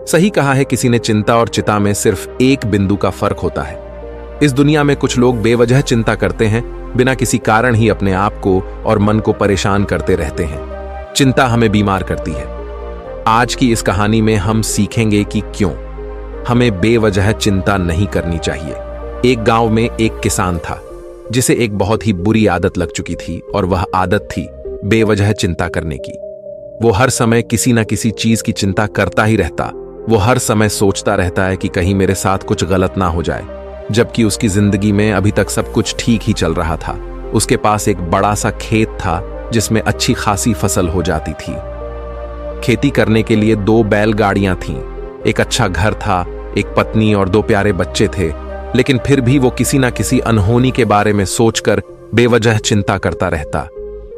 सही कहा है किसी ने, चिंता और चिता में सिर्फ एक बिंदु का फर्क होता है। इस दुनिया में कुछ लोग बेवजह चिंता करते हैं, बिना किसी कारण ही अपने आप को और मन को परेशान करते रहते हैं। चिंता हमें बीमार करती है। आज की इस कहानी में हम सीखेंगे कि क्यों हमें बेवजह चिंता नहीं करनी चाहिए। एक गांव में एक किसान था जिसे एक बहुत ही बुरी आदत लग चुकी थी, और वह आदत थी बेवजह चिंता करने की। वो हर समय किसी न किसी चीज की चिंता करता ही रहता। वो हर समय सोचता रहता है कि कहीं मेरे साथ कुछ गलत ना हो जाए, जबकि उसकी जिंदगी में अभी तक सब कुछ ठीक ही चल रहा था। उसके पास एक बड़ा सा खेत था जिसमें अच्छी खासी फसल हो जाती थी। खेती करने के लिए 2 बैलगाड़ियां थीं, एक अच्छा घर था, एक पत्नी और 2 प्यारे बच्चे थे। लेकिन फिर भी वो किसी ना किसी अनहोनी के बारे में सोचकर बेवजह चिंता करता रहता।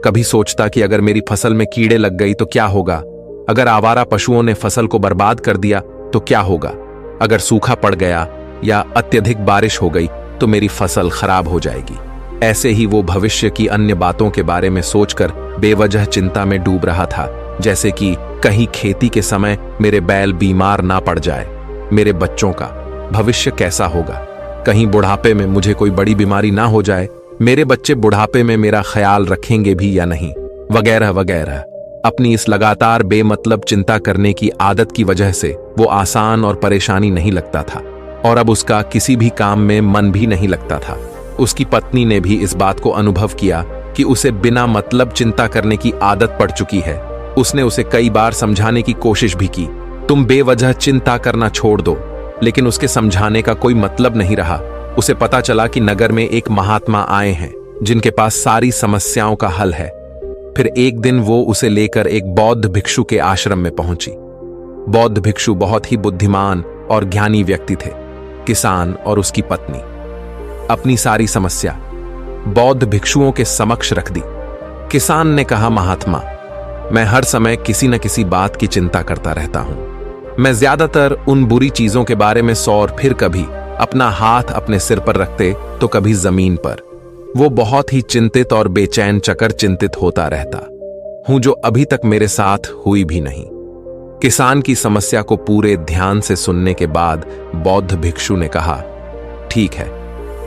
कभी सोचता कि अगर मेरी फसल में कीड़े लग गई तो क्या होगा, अगर आवारा पशुओं ने फसल को बर्बाद कर दिया तो क्या होगा, अगर सूखा पड़ गया या अत्यधिक बारिश हो गई तो मेरी फसल खराब हो जाएगी। ऐसे ही वो भविष्य की अन्य बातों के बारे में सोचकर बेवजह चिंता में डूब रहा था, जैसे कि कहीं खेती के समय मेरे बैल बीमार ना पड़ जाए, मेरे बच्चों का भविष्य कैसा होगा, कहीं बुढ़ापे में मुझे कोई बड़ी बीमारी ना हो जाए, मेरे बच्चे बुढ़ापे में मेरा ख्याल रखेंगे भी या नहीं, वगैरह वगैरह। अपनी इस लगातार बेमतलब चिंता करने की आदत की वजह से वो आसान और परेशानी नहीं लगता था, और अब उसका किसी भी काम में मन भी नहीं लगता था। उसकी पत्नी ने भी इस बात को अनुभव किया कि उसे बिना मतलब चिंता करने की आदत पड़ चुकी है। उसने उसे कई बार समझाने की कोशिश भी की, तुम बेवजह चिंता करना छोड़ दो, लेकिन उसके समझाने का कोई मतलब नहीं रहा। उसे पता चला कि नगर में एक महात्मा आए हैं जिनके पास सारी समस्याओं का हल है। फिर एक दिन वो उसे लेकर एक बौद्ध भिक्षु के आश्रम में पहुंची। बौद्ध भिक्षु बहुत ही बुद्धिमान और ज्ञानी व्यक्ति थे। किसान और उसकी पत्नी अपनी सारी समस्या बौद्ध भिक्षुओं के समक्ष रख दी। किसान ने कहा, महात्मा, मैं हर समय किसी न किसी बात की चिंता करता रहता हूं। मैं ज्यादातर उन बुरी चीजों के बारे में और फिर कभी अपना हाथ अपने सिर पर रखते तो कभी जमीन पर। वो बहुत ही चिंतित और बेचैन चकर चिंतित होता रहता हूं, जो अभी तक मेरे साथ हुई भी नहीं। किसान की समस्या को पूरे ध्यान से सुनने के बाद बौद्ध भिक्षु ने कहा, ठीक है,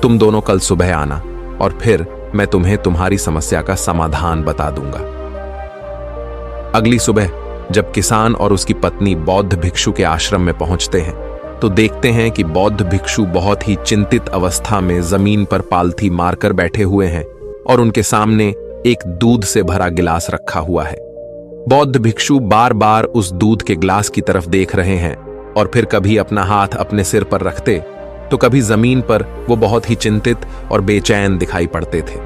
तुम दोनों कल सुबह आना और फिर मैं तुम्हें तुम्हारी समस्या का समाधान बता दूंगा। अगली सुबह जब किसान और उसकी पत्नी बौद्ध भिक्षु के आश्रम में पहुंचते हैं तो देखते हैं कि बौद्ध भिक्षु बहुत ही चिंतित अवस्था में जमीन पर पालथी मारकर बैठे हुए हैं और उनके सामने एक दूध से भरा गिलास रखा हुआ है। बौद्ध भिक्षु बार बार उस दूध के गिलास की तरफ देख रहे हैं और फिर कभी अपना हाथ अपने सिर पर रखते तो कभी जमीन पर वो बहुत ही चिंतित और बेचैन दिखाई पड़ते थे।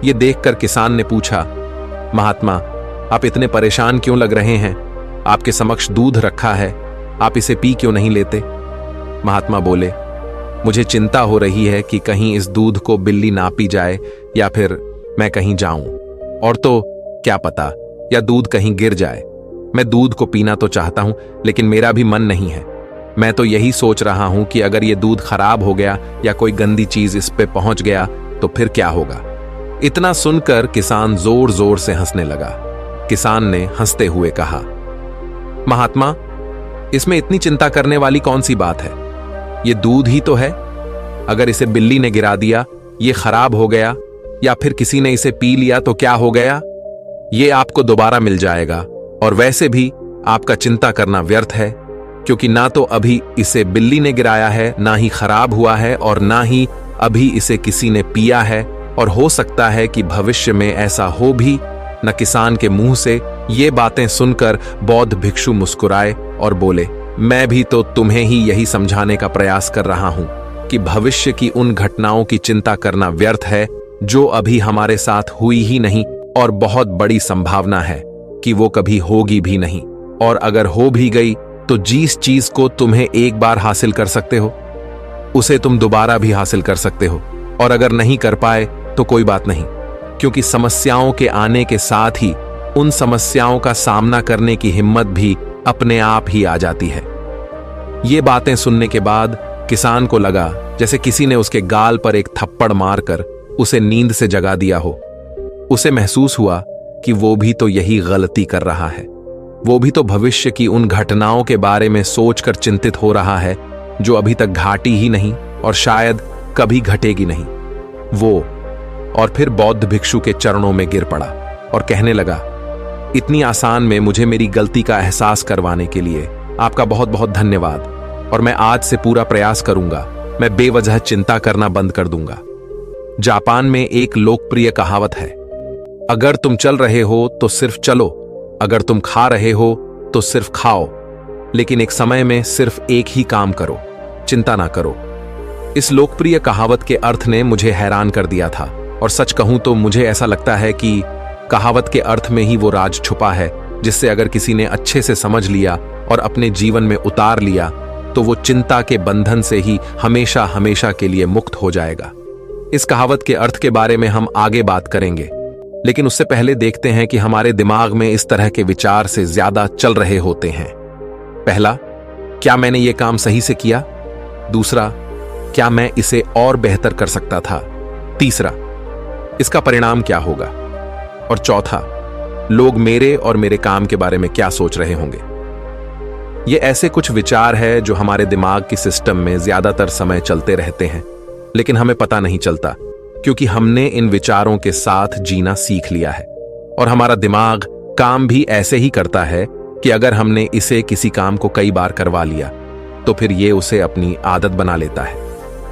ये देखकर किसान ने पूछा, महात्मा, आप इतने परेशान क्यों लग रहे हैं? आपके समक्ष दूध रखा है, आप इसे पी क्यों नहीं लेते? महात्मा बोले, मुझे चिंता हो रही है कि कहीं इस दूध को बिल्ली ना पी जाए या फिर मैं कहीं जाऊं, और तो क्या पता या दूध कहीं गिर जाए। मैं दूध को पीना तो चाहता हूं, लेकिन मेरा भी मन नहीं है। मैं तो यही सोच रहा हूं कि अगर ये दूध खराब हो गया या कोई गंदी चीज इस पे पहुंच गया तो फिर क्या होगा। इतना सुनकर किसान जोर जोर से हंसने लगा। किसान ने हंसते हुए कहा, महात्मा, इसमें इतनी चिंता करने वाली कौन सी बात है? ये दूध ही तो है। अगर इसे बिल्ली ने गिरा दिया, ये खराब हो गया या फिर किसी ने इसे पी लिया तो क्या हो गया? ये आपको दोबारा मिल जाएगा, और वैसे भी आपका चिंता करना व्यर्थ है, क्योंकि ना तो अभी इसे बिल्ली ने गिराया है, ना ही खराब हुआ है, और ना ही अभी इसे किसी ने पिया है, और हो सकता है कि भविष्य में ऐसा हो भी न। किसान के मुंह से ये बातें सुनकर बौद्ध भिक्षु मुस्कुराए और बोले, मैं भी तो तुम्हें ही यही समझाने का प्रयास कर रहा हूं कि भविष्य की उन घटनाओं की चिंता करना व्यर्थ है जो अभी हमारे साथ हुई ही नहीं, और बहुत बड़ी संभावना है कि वो कभी होगी भी नहीं, और अगर हो भी गई तो जिस चीज को तुम्हें एक बार हासिल कर सकते हो उसे तुम दोबारा भी हासिल कर सकते हो, और अगर नहीं कर पाए तो कोई बात नहीं, क्योंकि समस्याओं के आने के साथ ही उन समस्याओं का सामना करने की हिम्मत भी अपने आप ही आ जाती है। ये बातें सुनने के बाद किसान को लगा जैसे किसी ने उसके गाल पर एक थप्पड़ मारकर उसे नींद से जगा दिया हो। उसे महसूस हुआ कि वो भी तो यही गलती कर रहा है। वो भी तो भविष्य की उन घटनाओं के बारे में सोचकर चिंतित हो रहा है जो अभी तक घटी ही नहीं और शायद कभी घटेगी नहीं। वो और फिर बौद्ध भिक्षु के चरणों में गिर पड़ा और कहने लगा, इतनी आसान में मुझे मेरी गलती का एहसास करवाने के लिए आपका बहुत बहुत धन्यवाद, और मैं आज से पूरा प्रयास करूंगा, मैं बेवजह चिंता करना बंद कर दूंगा। जापान में एक लोकप्रिय कहावत है, अगर तुम चल रहे हो तो सिर्फ चलो, अगर तुम खा रहे हो तो सिर्फ खाओ, लेकिन एक समय में सिर्फ एक ही काम करो, चिंता ना करो। इस लोकप्रिय कहावत के अर्थ ने मुझे हैरान कर दिया था, और सच कहूं तो मुझे ऐसा लगता है कि कहावत के अर्थ में ही वो राज छुपा है जिससे अगर किसी ने अच्छे से समझ लिया और अपने जीवन में उतार लिया तो वो चिंता के बंधन से ही हमेशा हमेशा के लिए मुक्त हो जाएगा। इस कहावत के अर्थ के बारे में हम आगे बात करेंगे, लेकिन उससे पहले देखते हैं कि हमारे दिमाग में इस तरह के विचार से ज्यादा चल रहे होते हैं। पहला, क्या मैंने ये काम सही से किया? दूसरा, क्या मैं इसे और बेहतर कर सकता था? तीसरा, इसका परिणाम क्या होगा? और चौथा, लोग मेरे और मेरे काम के बारे में क्या सोच रहे होंगे? ये ऐसे कुछ विचार है जो हमारे दिमाग की सिस्टम में ज्यादातर समय चलते रहते हैं, लेकिन हमें पता नहीं चलता क्योंकि हमने इन विचारों के साथ जीना सीख लिया है। और हमारा दिमाग काम भी ऐसे ही करता है कि अगर हमने इसे किसी काम को कई बार करवा लिया तो फिर ये उसे अपनी आदत बना लेता है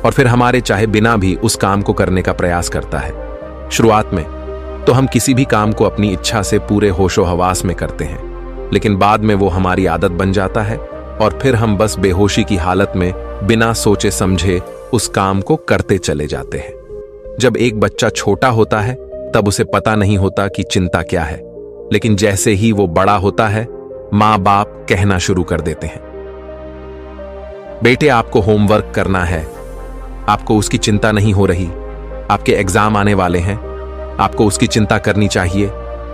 और फिर हमारे चाहे बिना भी उस काम को करने का प्रयास करता है। शुरुआत में तो हम किसी भी काम को अपनी इच्छा से पूरे होशो हवास में करते हैं, लेकिन बाद में वो हमारी आदत बन जाता है और फिर हम बस बेहोशी की हालत में बिना सोचे समझे उस काम को करते चले जाते हैं। जब एक बच्चा छोटा होता है तब उसे पता नहीं होता कि चिंता क्या है, लेकिन जैसे ही वो बड़ा होता है माँ बाप कहना शुरू कर देते हैं, बेटे आपको होमवर्क करना है, आपको उसकी चिंता नहीं हो रही, आपके एग्जाम आने वाले हैं, आपको उसकी चिंता करनी चाहिए।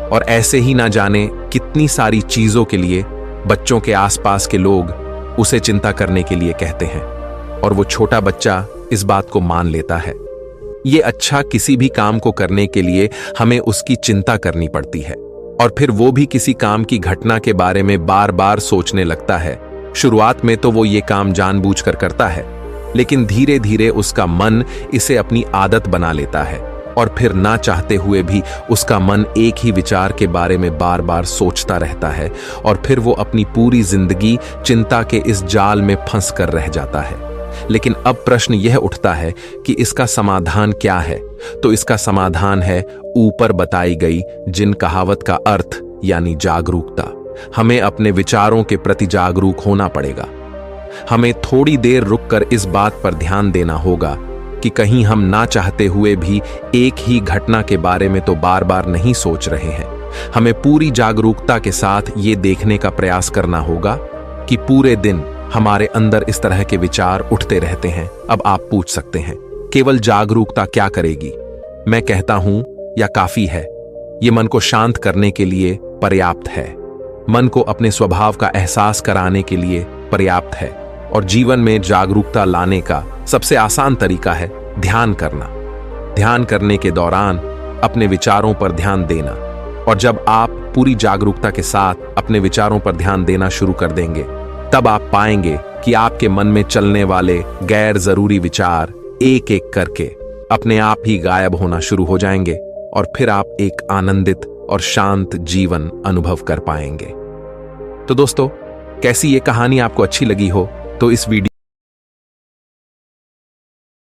और ऐसे ही ना जाने कितनी सारी चीजों के लिए बच्चों के आसपास के लोग उसे चिंता करने के लिए कहते हैं और वो छोटा बच्चा इस बात को मान लेता है। ये अच्छा, किसी भी काम को करने के लिए हमें उसकी चिंता करनी पड़ती है और फिर वो भी किसी काम की घटना के बारे में बार बार सोचने लगता है। शुरुआत में तो वो ये काम जानबूझकर करता है, लेकिन धीरे धीरे उसका मन इसे अपनी आदत बना लेता है और फिर ना चाहते हुए भी उसका मन एक ही विचार के बारे में बार बार सोचता रहता है और फिर वो अपनी पूरी जिंदगी चिंता के इस जाल में फंस कर रह जाता है। लेकिन अब प्रश्न यह उठता है कि इसका समाधान क्या है? तो इसका समाधान है ऊपर बताई गई जिन कहावत का अर्थ यानी जागरूकता। हमें अपने विचारों के प्रति जागरूक होना पड़ेगा। हमें थोड़ी देर रुककर इस बात पर ध्यान देना होगा कि कहीं हम ना चाहते हुए भी एक ही घटना के बारे में तो बार बार नहीं सोच रहे हैं। हमें पूरी जागरूकता के साथ ये देखने का प्रयास करना होगा कि पूरे दिन हमारे अंदर इस तरह के विचार उठते रहते हैं। अब आप पूछ सकते हैं, केवल जागरूकता क्या करेगी? मैं कहता हूं, या काफी है? ये मन को शांत करने के लिए पर्याप्त है, मन को अपने स्वभाव का एहसास कराने के लिए पर्याप्त है। और जीवन में जागरूकता लाने का सबसे आसान तरीका है ध्यान करना। ध्यान करने के दौरान अपने विचारों पर ध्यान देना, और जब आप पूरी जागरूकता के साथ अपने विचारों पर ध्यान देना शुरू कर देंगे तब आप पाएंगे कि आपके मन में चलने वाले गैर जरूरी विचार एक एक करके अपने आप ही गायब होना शुरू हो जाएंगे और फिर आप एक आनंदित और शांत जीवन अनुभव कर पाएंगे। तो दोस्तों, कैसी ये कहानी आपको अच्छी लगी हो तो इस वीडियो